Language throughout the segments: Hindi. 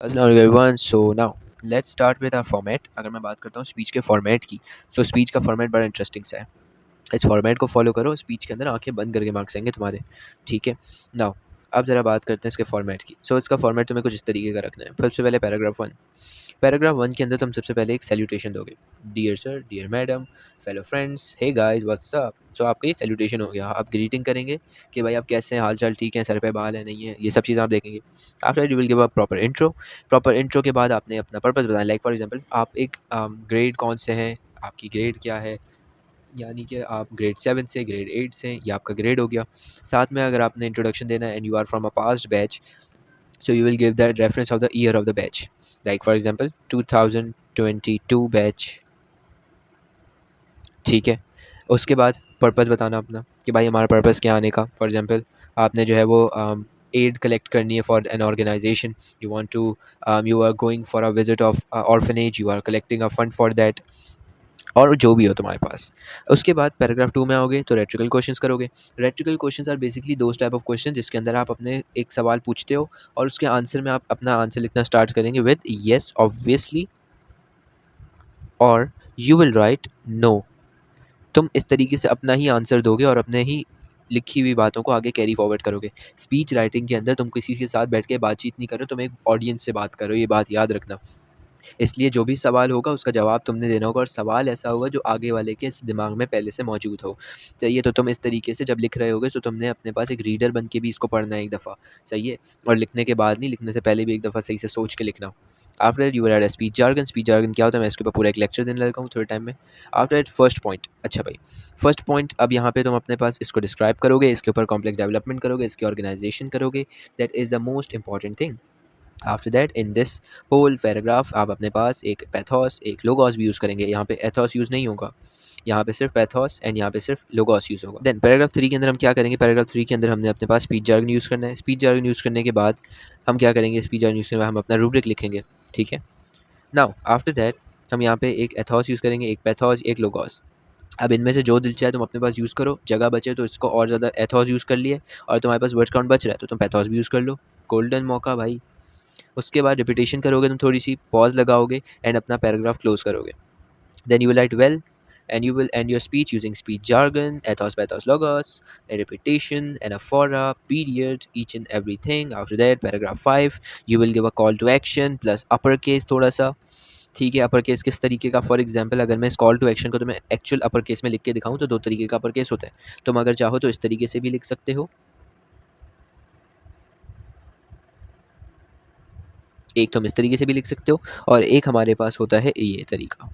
Hello everyone. So now let's start with our format. अगर मैं बात करता हूँ स्पीच के फॉर्मेट की, तो स्पीच का फॉर्मेट बड़ा इंटरेस्टिंग सा है। इस फॉर्मेट को फॉलो करो, स्पीच के अंदर आंखें बंद करके मार्क्स आएंगे तुम्हारे। ठीक है। नाउ अब ज़रा बात करते हैं इसके फॉर्मेट की। इसका फॉर्मेट तुम्हें कुछ इस तरीके का रखना है। सबसे पहले पैराग्राफ 1। पैराग्राफ 1 के अंदर तुम सबसे पहले एक सैल्यूटेशन दोगे। Dear sir, dear madam, fellow friends, hey guys, what's up. आपका ये सैल्यूटेशन हो गया। आप ग्रीटिंग करेंगे कि भाई आप कैसे हैं, हाल चाल ठीक है, सर पे बाल है नहीं है, ये सब चीज़ें आप देखेंगे। After you will give a proper intro. Proper intro के बाद आपने अपना पर्पस बताना। लाइक फॉर एग्जांपल आप एक ग्रेड कौन से हैं, आपकी ग्रेड क्या है, यानी कि आप ग्रेड 7 से ग्रेड 8 से, ये आपका ग्रेड हो गया। साथ में अगर आपने इंट्रोडक्शन देना है, and you are from a past batch, so you will give the reference of the year of the batch, like for example 2022 batch. ठीक है। उसके बाद पर्पस बताना अपना कि भाई हमारा पर्पस क्या आने का। फॉर एग्जांपल आपने जो है वो एड कलेक्ट करनी है for an organization. You want to you are going for a visit of orphanage, you are collecting a fund for that, और जो भी हो तुम्हारे पास। उसके बाद पैराग्राफ 2 में आओगे तो रेट्रिकल क्वेश्चंस करोगे। Rhetorical questions are basically those type of question जिसके अंदर आप अपने एक सवाल पूछते हो और उसके आंसर में आप अपना आंसर लिखना स्टार्ट करेंगे विद येस ऑब्वियसली और यू विल राइट नो। तुम इस तरीके से अपना ही आंसर दोगे और अपने ही लिखी हुई बातों को आगे कैरी फॉरवर्ड करोगे। स्पीच राइटिंग के अंदर तुम किसी के साथ बैठ के बातचीत नहीं कर रहे हो, तुम एक ऑडियंस से बात करो, ये बात याद रखना। इसलिए जो भी सवाल होगा उसका जवाब तुमने देना होगा, और सवाल ऐसा होगा जो आगे वाले के दिमाग में पहले से मौजूद हो। सही है। तो तुम इस तरीके से जब लिख रहे होगे तो तुमने अपने पास एक रीडर बन के भी इसको पढ़ना है एक दफ़ा। सही है। और लिखने के बाद नहीं, लिखने से पहले भी एक दफ़ा सही से सोच के लिखना। After you will add speech jargon. Speech jargon क्या होता है, मैं इसके ऊपर पूरा एक लेक्चर देने लगा हूँ थोड़े टाइम में। After that first point. अच्छा भाई, फर्स्ट पॉइंट अब यहाँ पे तुम अपने पास इसको डिस्क्राइब करोगे, इसके ऊपर कॉम्प्लेक्स डेवलपमेंट करोगे, इसकी ऑर्गेनाइजेशन करोगे। That is the most important thing. After that in this whole paragraph आप अपने पास एक पैथोस, एक लोगोस भी यूज़ करेंगे। यहाँ पे एथोस यूज़ नहीं होगा, यहाँ पे सिर्फ पैथोस एंड यहाँ पे सिर्फ लोगोस यूज़ होगा। देन पैराग्राफ 3 के अंदर हम क्या करेंगे, पैराग्राफ 3 के अंदर हमने अपने पास स्पीच जार्गन यूज़ करना है। स्पीच जार्गन यूज़ करने के बाद हम क्या करेंगे, स्पीच जार्गन यूज़ करने के बाद हम अपना रूब्रिक लिखेंगे। ठीक है। नाउ आफ्टर दैट हम यहाँ पे एक एथोस यूज़ करेंगे, एक पैथोस, एक लोगोस। अब इनमें से जो दिल चाहे तुम अपने पास यूज़ करो। जगह बचे तो इसको और ज़्यादा एथोस यूज़ कर लिए, और तुम्हारे पास वर्ड काउंट बच रहा है तो तुम पैथोस भी यूज़ कर लो। गोल्डन मौका भाई। उसके बाद रिपीटेशन करोगे, तुम थोड़ी सी पॉज लगाओगे एंड अपना पैराग्राफ क्लोज करोगे। Then you will write well and you will end your speech using speech jargon, ethos, pathos, logos, a repetition, anaphora, period, each and everything. After that, paragraph 5, you will give a call to action plus uppercase थोड़ा सा। ठीक है। अपर केस किस तरीके का, फॉर एग्जाम्पल अगर मैं इस कॉल टू एक्शन को तुम्हें एक्चुअल अपर केस में लिख के दिखाऊं तो दो तरीके का अपर केस होता है। तुम अगर चाहो तो इस तरीके से भी लिख सकते हो, एक तुम इस तरीके से भी लिख सकते हो, और एक हमारे पास होता है ये तरीका।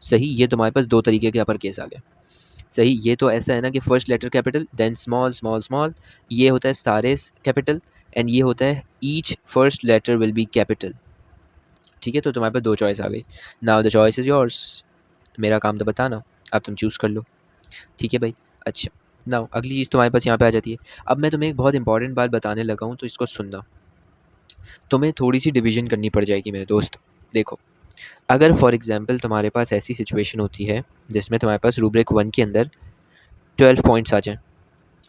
सही। ये तुम्हारे पास दो तरीके के अपर केस आ गए। सही। ये तो ऐसा है ना कि first letter capital then small small small, ये होता है सारे कैपिटल, एंड ये होता है each first letter will be capital. ठीक है। तो तुम्हारे पास दो चॉइस आ गई। Now the choice is yours. मेरा काम तो बताना, अब तुम चूज़ कर लो। ठीक है भाई। अच्छा। नाउ अगली चीज़ तुम्हारे पास यहाँ पे आ जाती है। अब मैं तुम्हें एक बहुत इंपॉर्टेंट बात बताने लगा हूँ, तो इसको सुनना। तुम्हें थोड़ी सी डिवीजन करनी पड़ जाएगी मेरे दोस्त। देखो, अगर फॉर एग्जांपल तुम्हारे पास ऐसी सिचुएशन होती है जिसमें तुम्हारे पास रूब्रिक 1 के अंदर 12 पॉइंट्स आ जाएं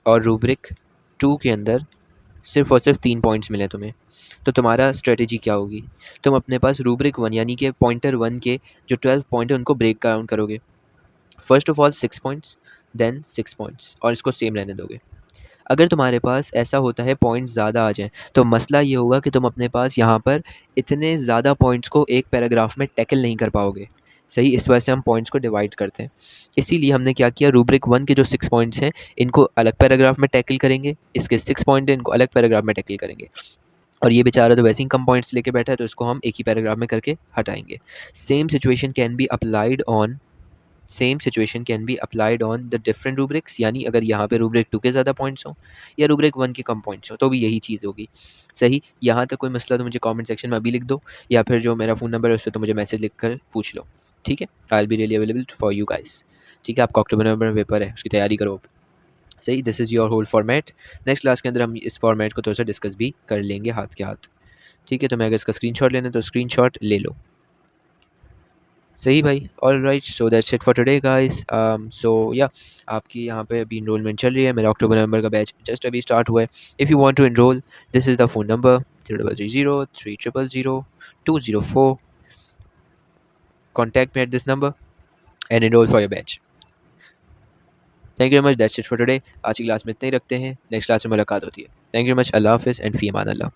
और रूब्रिक 2 के अंदर सिर्फ और सिर्फ 3 पॉइंट्स मिले तुम्हें, तो तुम्हारा स्ट्रेटेजी क्या होगी। तुम अपने पास रूब्रिक 1 यानी कि पॉइंटर 1 के जो 12 पॉइंट है उनको ब्रेक डाउन करोगे। First of all 6 points, then 6 points, और इसको सेम रहने दोगे। अगर तुम्हारे पास ऐसा होता है पॉइंट्स ज़्यादा आ जाएँ, तो मसला ये होगा कि तुम अपने पास यहाँ पर इतने ज़्यादा पॉइंट्स को एक पैराग्राफ में टैकल नहीं कर पाओगे। सही। इस वजह से हम पॉइंट्स को डिवाइड करते हैं। इसीलिए हमने क्या किया, रूब्रिक 1 के जो 6 पॉइंट्स हैं इनको अलग पैराग्राफ में टैकल करेंगे, इसके 6 पॉइंट हैं इनको अलग पैराग्राफ में टैकल करेंगे, और ये बेचारा तो वैसे ही कम पॉइंट्स लेके बैठा है तो इसको हम एक ही पैराग्राफ में करके हटाएंगे। Same situation can be applied on same situation can be applied on the different rubrics, यानी अगर यहाँ पे रूब्रिक 2 के ज़्यादा पॉइंट्स हो या रूब्रिक 1 के कम पॉइंट्स हो तो भी यही चीज़ होगी। सही। यहाँ तक कोई मसला तो मुझे कमेंट सेक्शन में अभी लिख दो, या फिर जो मेरा फ़ोन नंबर है उस पर तो मुझे मैसेज लिख कर पूछ लो। ठीक है। I will be really available for you guys. ठीक है। आपका अक्टूबर नवंबर में पेपर है, उसकी तैयारी करो अब। सही। This is your whole format. Next class के अंदर हम इस फॉर्मेट को थोड़ा सा डिस्कस भी कर लेंगे हाथ के हाथ। ठीक है। तो मैं अगर इसका स्क्रीनशॉट लेना है तो स्क्रीनशॉट ले लो। सही भाई। All right, so that's it for today guys. So या आपकी यहाँ पे अभी इनरोलमेंट चल रही है, मेरा अक्टूबर नवंबर का बैच जस्ट अभी स्टार्ट हुआ है। If you want to enrol, this is the phone number 0330 300204. Contact me at this number and enroll for your batch. Thank you very much, that's it for today. आज की क्लास में इतना ही रखते हैं, नेक्स्ट क्लास में मुलाकात होती है। थैंक यू वेरी मच, अल्लाह हाफिज़ एंड फ़ी अमान अल्लाह।